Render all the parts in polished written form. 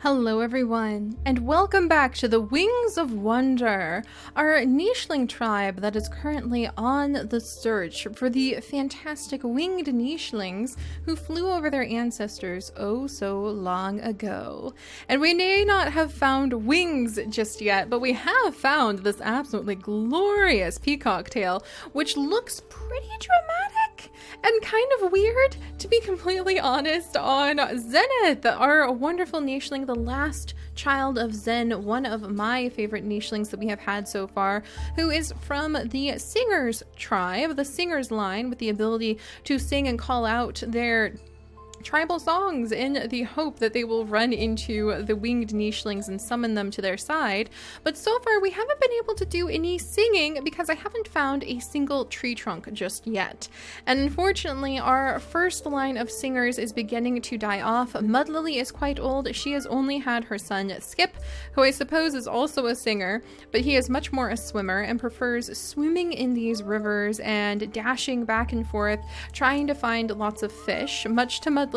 Hello everyone, and welcome back to the Wings of Wonder, our nicheling tribe that is currently on the search for the fantastic winged nichelings who flew over their ancestors oh so long ago. And we may not have found wings just yet, but we have found this absolutely glorious peacock tail, which looks pretty dramatic and kind of weird, to be completely honest, on Zenith, our wonderful nicheling, the last child of Zen, one of my favorite nichelings that we have had so far, who is from the Singers tribe, the Singers line, with the ability to sing and call out their tribal songs in the hope that they will run into the winged nichelings and summon them to their side. But so far we haven't been able to do any singing because I haven't found a single tree trunk just yet. And unfortunately our first line of singers is beginning to die off. Mudlily is quite old. She has only had her son Skip, who I suppose is also a singer, but he is much more a swimmer and prefers swimming in these rivers and dashing back and forth trying to find lots of fish, much to Mudlily's,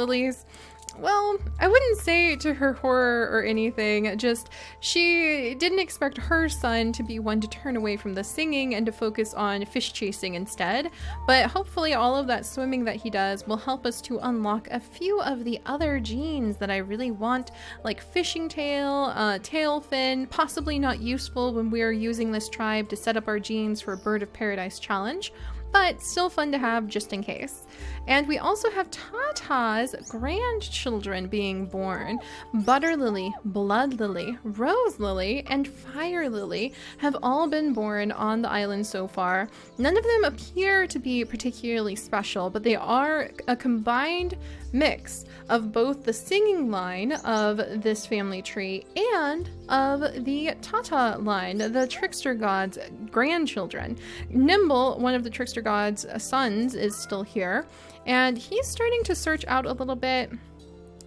well, I wouldn't say to her horror or anything, just she didn't expect her son to be one to turn away from the singing and to focus on fish chasing instead. But hopefully all of that swimming that he does will help us to unlock a few of the other genes that I really want, like fishing tail, tail fin, possibly not useful when we are using this tribe to set up our genes for a Bird of Paradise challenge, but still fun to have just in case. And we also have Tata's grandchildren being born. Butter Lily, Blood Lily, Rose Lily, and Fire Lily have all been born on the island so far. None of them appear to be particularly special, but they are a combined mix of both the singing line of this family tree and of the Tata line, the trickster god's grandchildren. Nimble, one of the trickster god's sons, is still here, and he's starting to search out a little bit.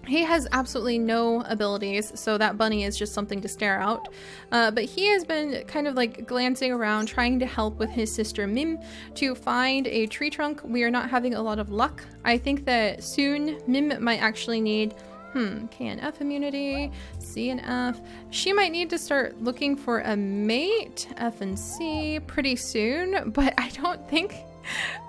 He has absolutely no abilities, so that bunny is just something to stare out. But he has been kind of like glancing around, trying to help with his sister Mim to find a tree trunk. We are not having a lot of luck. I think that soon Mim might actually need K and F immunity, C and F. She might need to start looking for a mate, F and C, pretty soon, but I don't think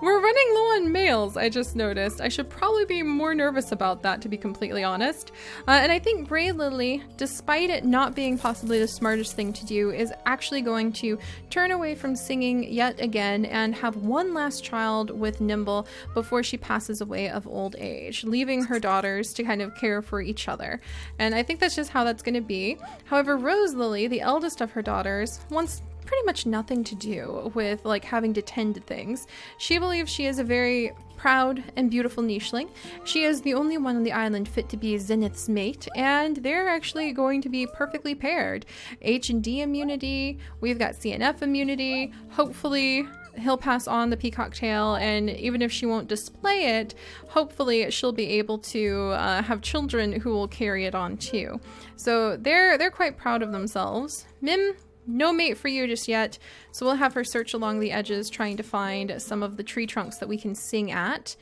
we're running low on males, I just noticed. I should probably be more nervous about that, to be completely honest. And I think Gray Lily, despite it not being possibly the smartest thing to do, is actually going to turn away from singing yet again and have one last child with Nimble before she passes away of old age, leaving her daughters to kind of care for each other. And I think that's just how that's going to be. However, Rose Lily, the eldest of her daughters, wants pretty much nothing to do with like having to tend to things. She believes she is a very proud and beautiful nicheling. She is the only one on the island fit to be Zenith's mate, and they're actually going to be perfectly paired. H and D immunity, we've got CNF immunity. Hopefully he'll pass on the peacock tail, and even if she won't display it, hopefully she'll be able to have children who will carry it on too. So they're quite proud of themselves. Mim, no mate for you just yet, so we'll have her search along the edges trying to find some of the tree trunks that we can sing at.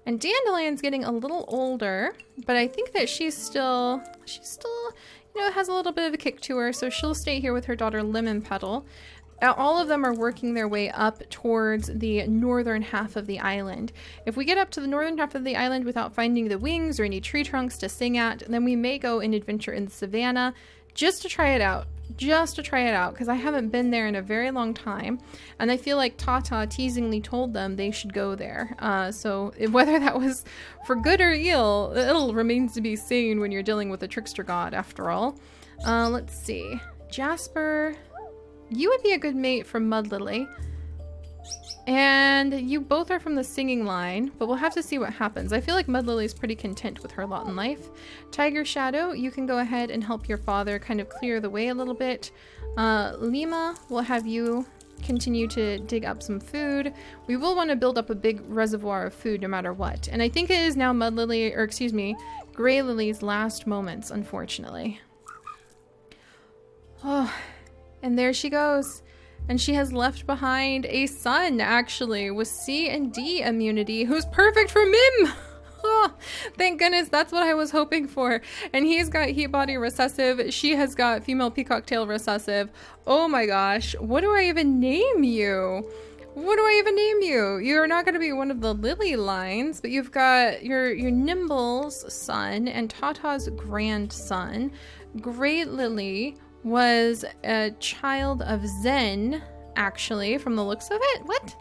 And Dandelion's getting a little older, but I think that she's still, you know, has a little bit of a kick to her, so she'll stay here with her daughter Lemon Petal. All of them are working their way up towards the northern half of the island. If we get up to the northern half of the island without finding the wings or any tree trunks to sing at, then we may go and adventure in the savannah just to try it out. Because I haven't been there in a very long time, and I feel like Tata teasingly told them they should go there. So whether that was for good or ill, it'll remains to be seen when you're dealing with a trickster god after all. Let's see. Jasper, you would be a good mate for Mudlily. And you both are from the singing line, but we'll have to see what happens. I feel like Mudlily's pretty content with her lot in life. Tiger Shadow, you can go ahead and help your father kind of clear the way a little bit. Lima, we'll have you continue to dig up some food. We will want to build up a big reservoir of food no matter what. And I think it is now Gray Lily's last moments, unfortunately. Oh, and there she goes. And she has left behind a son, actually, with C and D immunity, who's perfect for Mim! Oh, thank goodness, that's what I was hoping for. And he's got heat body recessive. She has got female peacock tail recessive. Oh my gosh, what do I even name you? What do I even name you? You're not going to be one of the Lily lines, but you've got your Nimble's son and Tata's grandson. Great Lily was a child of Zen, actually, from the looks of it. What?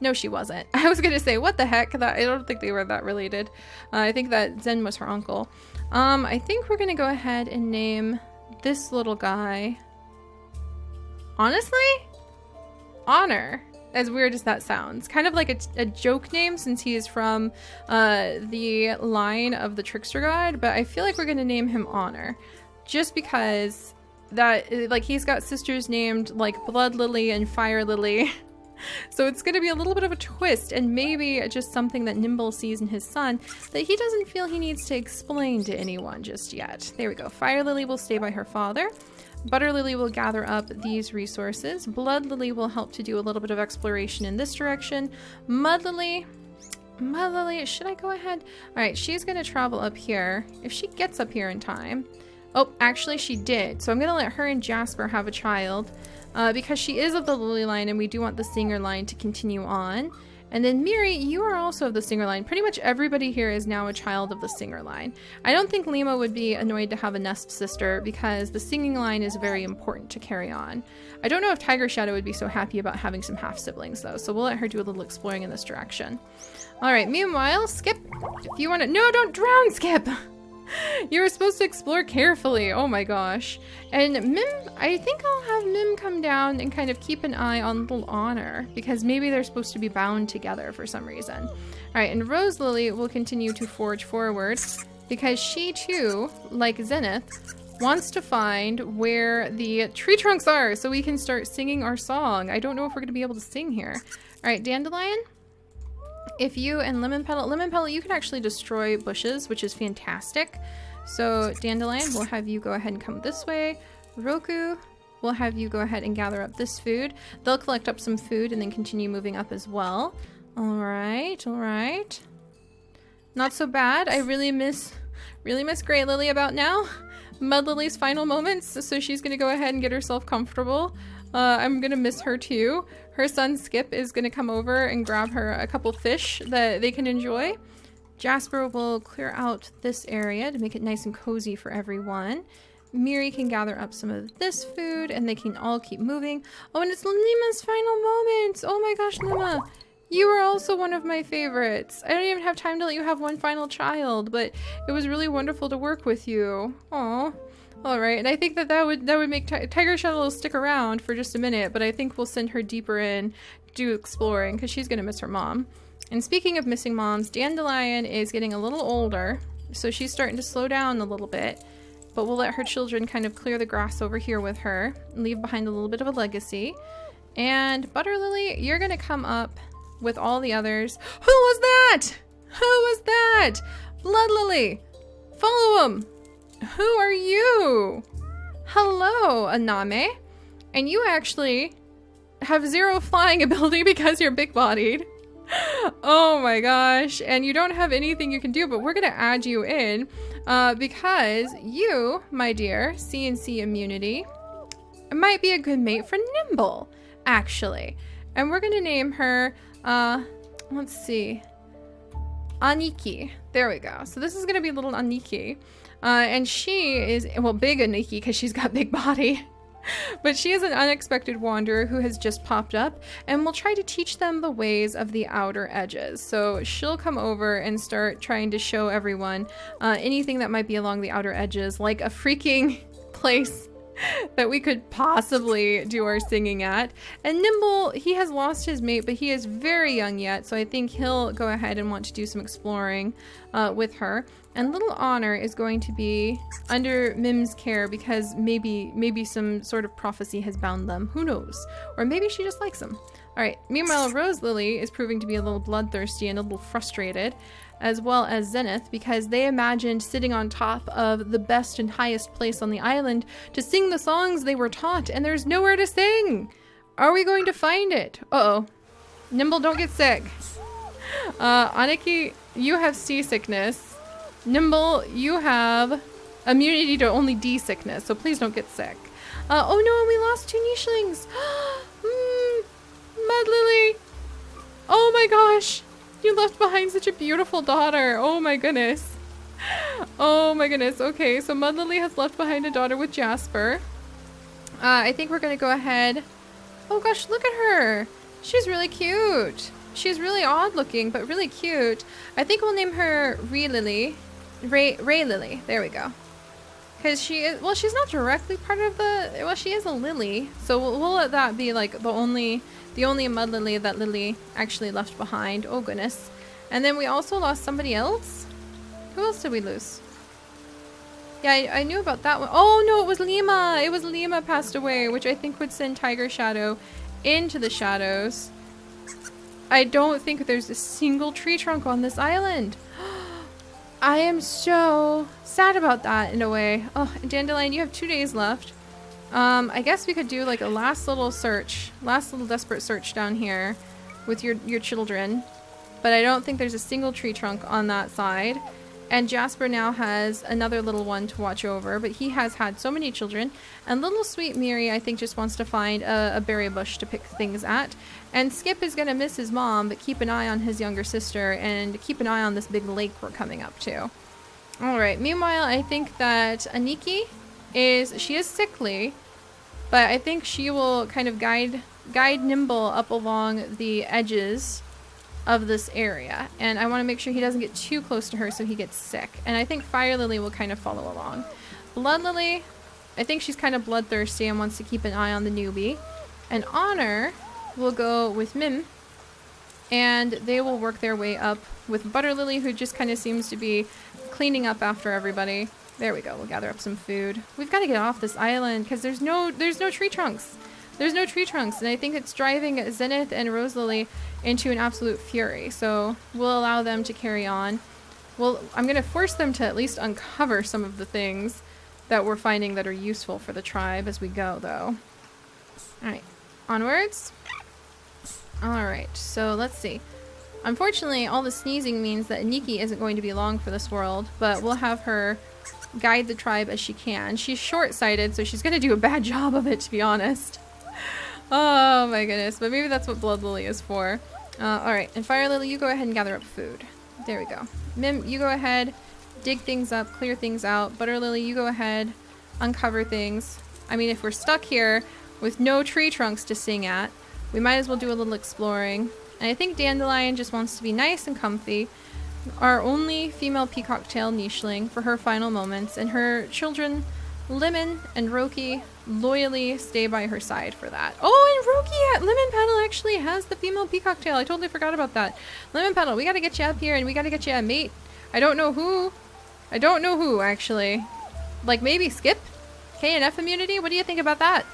No, she wasn't. I was going to say, what the heck? I don't think they were that related. I think that Zen was her uncle. I think we're going to go ahead and name this little guy, honestly, Honor. As weird as that sounds. Kind of like a joke name since he is from the line of the Trickster God, but I feel like we're going to name him Honor. Just because that, like, he's got sisters named, like, Blood Lily and Fire Lily. So it's going to be a little bit of a twist, and maybe just something that Nimble sees in his son that he doesn't feel he needs to explain to anyone just yet. There we go. Fire Lily will stay by her father. Butter Lily will gather up these resources. Blood Lily will help to do a little bit of exploration in this direction. Mud Lily, should I go ahead? All right, she's going to travel up here. If she gets up here in time. Oh, actually she did. So I'm going to let her and Jasper have a child because she is of the Lily line and we do want the Singer line to continue on. And then Miri, you are also of the Singer line. Pretty much everybody here is now a child of the Singer line. I don't think Lima would be annoyed to have a nest sister because the singing line is very important to carry on. I don't know if Tiger Shadow would be so happy about having some half siblings though, so we'll let her do a little exploring in this direction. All right, meanwhile, Skip, if you want to, no, don't drown, Skip. You were supposed to explore carefully. Oh my gosh. And Mim, I think I'll have Mim come down and kind of keep an eye on little Honor because maybe they're supposed to be bound together for some reason. All right, and Rose Lily will continue to forge forward because she too, like Zenith, wants to find where the tree trunks are so we can start singing our song. I don't know if we're going to be able to sing here. All right, Dandelion. If you and Lemon Petal, you can actually destroy bushes, which is fantastic. So Dandelion, we'll have you go ahead and come this way. Roku, we'll have you go ahead and gather up this food. They'll collect up some food and then continue moving up as well. All right, all right. Not so bad. I really miss Grey Lily about now. Mud Lily's final moments, so she's gonna go ahead and get herself comfortable. I'm gonna miss her too. Her son Skip is gonna come over and grab her a couple fish that they can enjoy. Jasper will clear out this area to make it nice and cozy for everyone. Miri can gather up some of this food and they can all keep moving. Oh, and it's Lima's final moments. Oh my gosh, Lima. You are also one of my favorites. I don't even have time to let you have one final child, but it was really wonderful to work with you. Aw. All right, and I think that would make Tiger Shadow stick around for just a minute, but I think we'll send her deeper in to exploring because she's gonna miss her mom. And speaking of missing moms, Dandelion is getting a little older, so she's starting to slow down a little bit, but we'll let her children kind of clear the grass over here with her and leave behind a little bit of a legacy. And Butter Lily, you're gonna come up with all the others. Who was that? Who was that? Blood Lily, follow him. Who are you? Hello, Aname. And you actually have 0 flying ability because you're big-bodied. Oh my gosh. And you don't have anything you can do, but we're going to add you in because you, my dear, CNC immunity, might be a good mate for Nimble, actually. And we're going to name her, let's see, Aniki. There we go. So this is going to be little Aniki. And she is, well, big Aniki because she's got big body. But she is an unexpected wanderer who has just popped up and will try to teach them the ways of the outer edges. So she'll come over and start trying to show everyone anything that might be along the outer edges, like a freaking place that we could possibly do our singing at. And Nimble, he has lost his mate, but he is very young yet, so I think he'll go ahead and want to do some exploring with her. And little Honor is going to be under Mim's care because maybe some sort of prophecy has bound them. Who knows? Or maybe she just likes him. All right, meanwhile, Rose Lily is proving to be a little bloodthirsty and a little frustrated, as well as Zenith, because they imagined sitting on top of the best and highest place on the island to sing the songs they were taught, and there's nowhere to sing. Are we going to find it? Uh-oh. Nimble, don't get sick. Aniki, you have seasickness. Nimble, you have immunity to only D sickness, so please don't get sick. Oh no, and we lost 2 nichelings. Mud Lily. Oh my gosh. You left behind such a beautiful daughter. Oh my goodness. Oh my goodness. Okay, so Mud Lily has left behind a daughter with Jasper. I think we're gonna go ahead. Oh gosh, look at her. She's really cute. She's really odd looking, but really cute. I think we'll name her Ray Lily. Ray Lily. There we go. Because she is, well, she's not directly part of the, well, she is a lily. So we'll let that be like the only Mud Lily that Lily actually left behind. Oh goodness. And then we also lost somebody else. Who else did we lose? Yeah, I knew about that one. Oh no, it was Lima. It was Lima passed away, which I think would send Tiger Shadow into the shadows. I don't think there's a single tree trunk on this island. I am so sad about that in a way. Oh, Dandelion, you have 2 days left. I guess we could do like a last little desperate search down here with your children. But I don't think there's a single tree trunk on that side. And Jasper now has another little one to watch over, but he has had so many children. And little sweet Miri, I think, just wants to find a berry bush to pick things at. And Skip is going to miss his mom, but keep an eye on his younger sister and keep an eye on this big lake we're coming up to. Alright, meanwhile, I think that Aniki she is sickly, but I think she will kind of guide Nimble up along the edges of this area, and I want to make sure he doesn't get too close to her so he gets sick. And I think Fire Lily will kind of follow along. Blood Lily, I think she's kind of bloodthirsty and wants to keep an eye on the newbie. And Honor will go with Mim, and they will work their way up with Butter Lily, who just kind of seems to be cleaning up after everybody. There we go. We'll gather up some food. We've got to get off this island because there's no tree trunks. There's no tree trunks, and I think it's driving Zenith and Rose Lily into an absolute fury. So we'll allow them to carry on. Well, I'm going to force them to at least uncover some of the things that we're finding that are useful for the tribe as we go, though. Alright, onwards. Alright, so let's see. Unfortunately, all the sneezing means that Aniki isn't going to be long for this world, but we'll have her guide the tribe as she can. She's short-sighted, so she's going to do a bad job of it, to be honest. Oh my goodness, but maybe that's what Blood Lily is for. Alright, and Fire Lily, you go ahead and gather up food. There we go. Mim, you go ahead, dig things up, clear things out. Butter Lily, you go ahead, uncover things. I mean, if we're stuck here with no tree trunks to sing at, we might as well do a little exploring. And I think Dandelion just wants to be nice and comfy. Our only female peacock tail nicheling for her final moments, and her children Lemon and Roki loyally stay by her side for that. Oh, and Lemon Petal actually has the female peacock tail. I totally forgot about that. Lemon Petal, we gotta get you up here and we gotta get you a mate. I don't know who, actually. Like maybe Skip? KNF immunity? What do you think about that?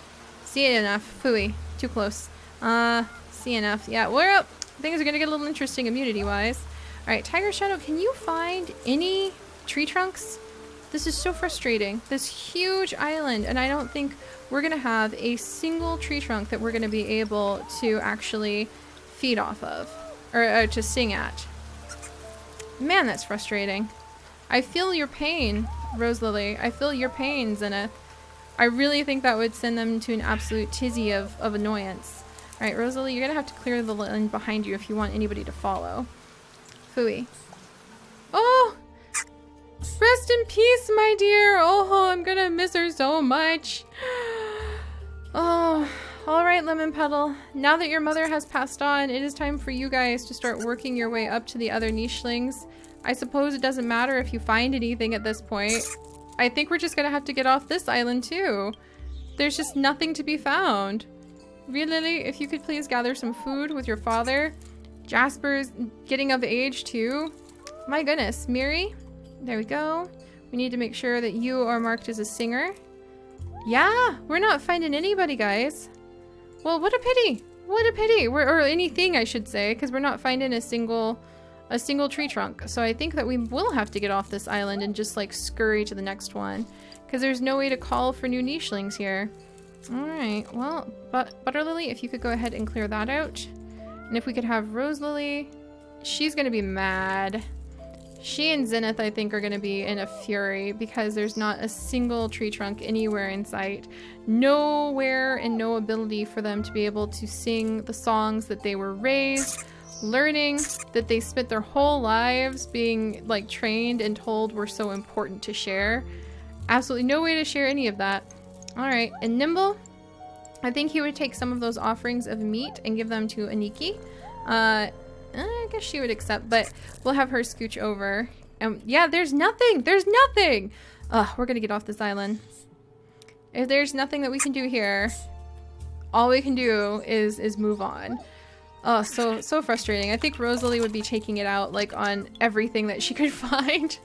CNF. Phooey. Too close. CNF. Yeah, we're up. Things are gonna get a little interesting immunity-wise. Alright, Tiger Shadow, can you find any tree trunks? This is so frustrating. This huge island, and I don't think we're gonna have a single tree trunk that we're gonna be able to actually feed off of, or to sing at. Man, that's frustrating. I feel your pain, Rose Lily. I feel your pain, Zenith. I really think that would send them to an absolute tizzy of annoyance. Alright, Rose Lily, you're gonna have to clear the land behind you if you want anybody to follow. Phooey. Oh! Rest in peace, my dear. Oh, I'm gonna miss her so much. Oh, alright, Lemon Petal. Now that your mother has passed on, it is time for you guys to start working your way up to the other nichelings. I suppose it doesn't matter if you find anything at this point. I think we're just gonna have to get off this island too. There's just nothing to be found. Really, if you could please gather some food with your father. Jasper's getting of age too. My goodness, Miri? There we go. We need to make sure that you are marked as a singer. Yeah, we're not finding anybody, guys. Well, what a pity. What a pity. Or anything, I should say, because we're not finding a single tree trunk. So I think that we will have to get off this island and just like scurry to the next one, because there's no way to call for new nichelings here. Alright, well, Butter Lily, if you could go ahead and clear that out. And if we could have Rose Lily, she's gonna be mad. She and Zenith, I think, are going to be in a fury because there's not a single tree trunk anywhere in sight. Nowhere and no ability for them to be able to sing the songs that they were raised, learning, that they spent their whole lives being like trained and told were so important to share. Absolutely no way to share any of that. All right, and Nimble, I think he would take some of those offerings of meat and give them to Aniki. I guess she would accept, but we'll have her scooch over. And yeah, there's nothing. There's nothing. Ugh, we're gonna get off this island. If there's nothing that we can do here, all we can do is move on. Oh, so frustrating. I think Rosalie would be taking it out like on everything that she could find,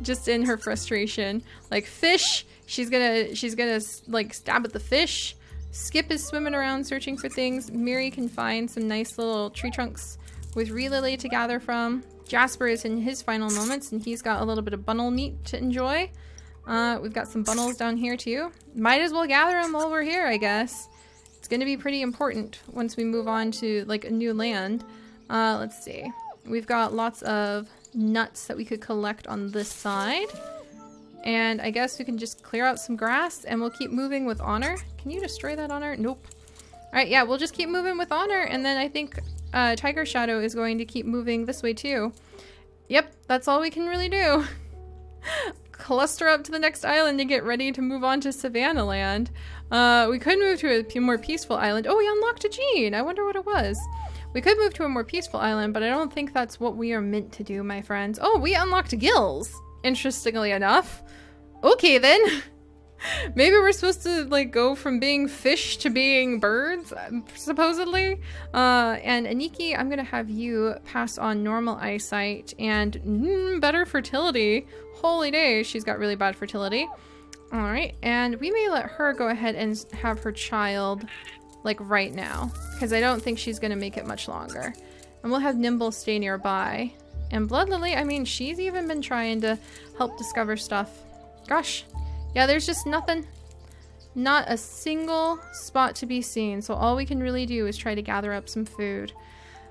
just in her frustration. Like fish, she's gonna like stab at the fish. Skip is swimming around searching for things. Miri can find some nice little tree trunks with Relily to gather from. Jasper is in his final moments and he's got a little bit of bunnel meat to enjoy. We've got some bunnels down here too. Might as well gather them while we're here, I guess. It's gonna be pretty important once we move on to like a new land. Let's see. We've got lots of nuts that we could collect on this side. And I guess we can just clear out some grass and we'll keep moving with honor. Can you destroy that honor? Nope. Alright, yeah, we'll just keep moving with honor and then I think Tiger Shadow is going to keep moving this way too. Yep, that's all we can really do. Cluster up to the next island and get ready to move on to Savannah Land. We could move to a more peaceful island. Oh, we unlocked a gene. I wonder what it was. We could move to a more peaceful island, but I don't think that's what we are meant to do, my friends. Oh, we unlocked gills, interestingly enough. Okay, then. Maybe we're supposed to like go from being fish to being birds, supposedly. And Aniki, I'm gonna have you pass on normal eyesight and better fertility. Holy day, she's got really bad fertility. All right, and we may let her go ahead and have her child like right now, because I don't think she's gonna make it much longer. And we'll have Nimble stay nearby. And Blood Lily, I mean, she's even been trying to help discover stuff. Gosh. Yeah, there's just nothing. Not a single spot to be seen. So all we can really do is try to gather up some food.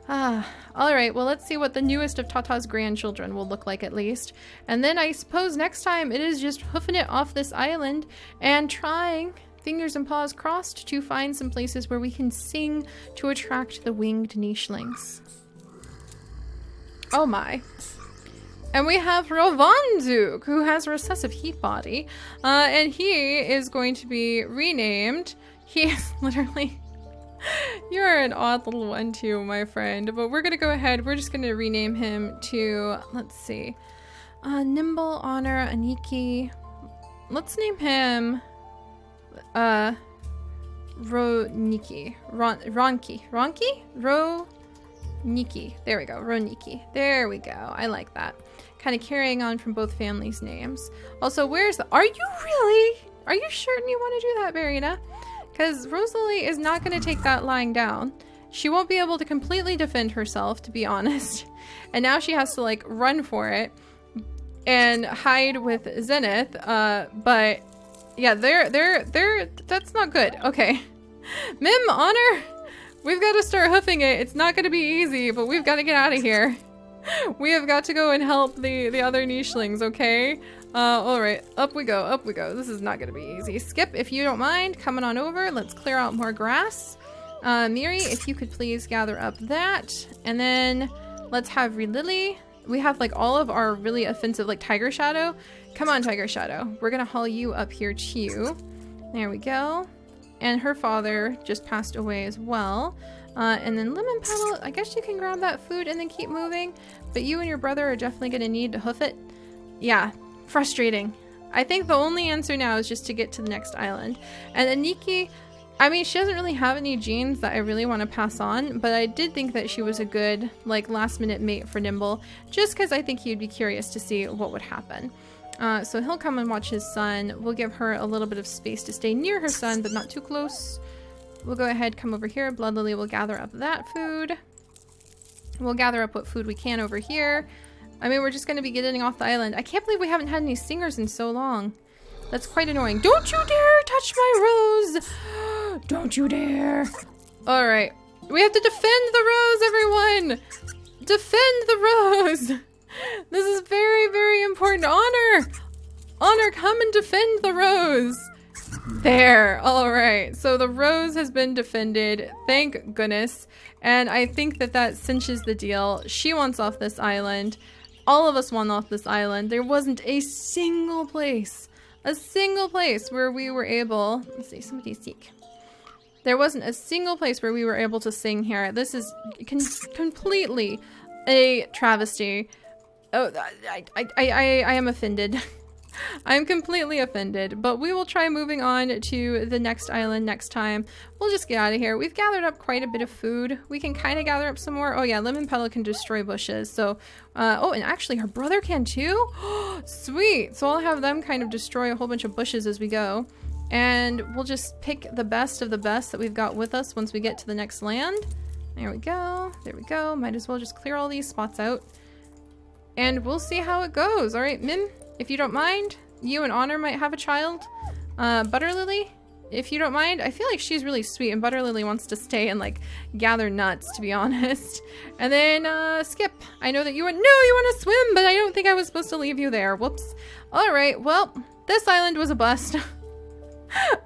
Alright, well let's see what the newest of Tata's grandchildren will look like at least. And then I suppose next time it is just hoofing it off this island and trying, fingers and paws crossed, to find some places where we can sing to attract the winged nichelings. Oh my. And we have Rovanzuk, who has a recessive heat body, and he is going to be renamed. He is literally... You're an odd little one too, my friend, but we're gonna go ahead. We're just gonna rename him to, let's see, Nimble, Honor, Aniki. Let's name him, Roniki. Roniki. There we go, Roniki. There we go. I like that. Kind of carrying on from both families' names. Also, where's the... Are you certain you want to do that, Marina? Because Rosalie is not going to take that lying down. She won't be able to completely defend herself, to be honest. And now she has to, like, run for it and hide with Zenith. But, yeah, that's not good. Okay. Mim, Honor, we've got to start hoofing it. It's not going to be easy, but we've got to get out of here. We have got to go and help the other nichelings, okay? Alright, up we go, up we go. This is not gonna be easy. Skip, if you don't mind, coming on over. Let's clear out more grass. Miri, if you could please gather up that. And then let's have Relily. We have like all of our really offensive, like Tiger Shadow. Come on, Tiger Shadow. We're gonna haul you up here too. There we go. And her father just passed away as well. And then Lemon Petal, I guess you can grab that food and then keep moving. But you and your brother are definitely gonna need to hoof it. Yeah. Frustrating. I think the only answer now is just to get to the next island. And Aniki, I mean, she doesn't really have any genes that I really want to pass on, but I did think that she was a good, like, last-minute mate for Nimble, just because I think he'd be curious to see what would happen. So he'll come and watch his son. We'll give her a little bit of space to stay near her son, but not too close. We'll go ahead, come over here. Blood Lily will gather up that food. We'll gather up what food we can over here. I mean, we're just going to be getting off the island. I can't believe we haven't had any singers in so long. That's quite annoying. Don't you dare touch my rose! Don't you dare! Alright. We have to defend the rose, everyone! Defend the rose! This is very, very important. Honor! Honor, come and defend the rose. There. All right. So the rose has been defended. Thank goodness. And I think that that cinches the deal. She wants off this island. All of us want off this island. There wasn't a single place where we were able... Let's see. Somebody seek. There wasn't a single place where we were able to sing here. This is completely a travesty. Oh, I am offended. I'm completely offended, but we will try moving on to the next island next time. We'll just get out of here. We've gathered up quite a bit of food. We can kind of gather up some more. Oh yeah, lemon petal can destroy bushes. So, oh, and actually her brother can too? Sweet. So I'll have them kind of destroy a whole bunch of bushes as we go. And we'll just pick the best of the best that we've got with us once we get to the next land. There we go. There we go. Might as well just clear all these spots out. And we'll see how it goes. All right, Mim, if you don't mind, you and Honor might have a child. Butterlily, if you don't mind. I feel like she's really sweet, and Butterlily wants to stay and like gather nuts, to be honest. And then Skip, I know that you want to swim, but I don't think I was supposed to leave you there. Whoops. All right, well, this island was a bust.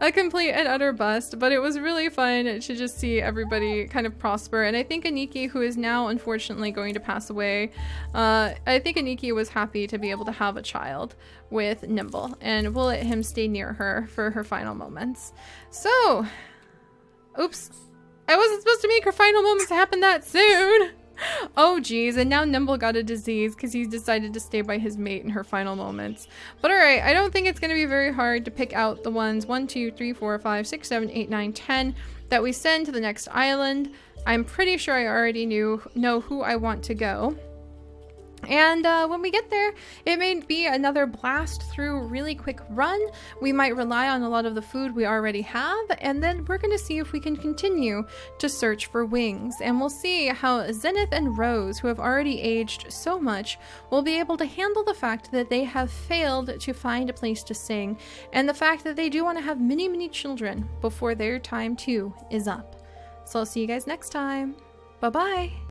A complete and utter bust, but it was really fun to just see everybody kind of prosper. And I think Aniki, who is now unfortunately going to pass away, I think Aniki was happy to be able to have a child with Nimble, and we'll let him stay near her for her final moments. So, oops, I wasn't supposed to make her final moments happen that soon. Oh geez, and now Nimble got a disease because he decided to stay by his mate in her final moments. But alright, I don't think it's going to be very hard to pick out the ones 1, 2, 3, 4, 5, 6, 7, 8, 9, 10 that we send to the next island. I'm pretty sure I already know who I want to go. And when we get there, it may be another blast through really quick run. We might rely on a lot of the food we already have, and then we're going to see if we can continue to search for wings. And we'll see how Zenith and Rose, who have already aged so much, will be able to handle the fact that they have failed to find a place to sing, and the fact that they do want to have many, many children before their time too is up. So I'll see you guys next time. Bye-bye!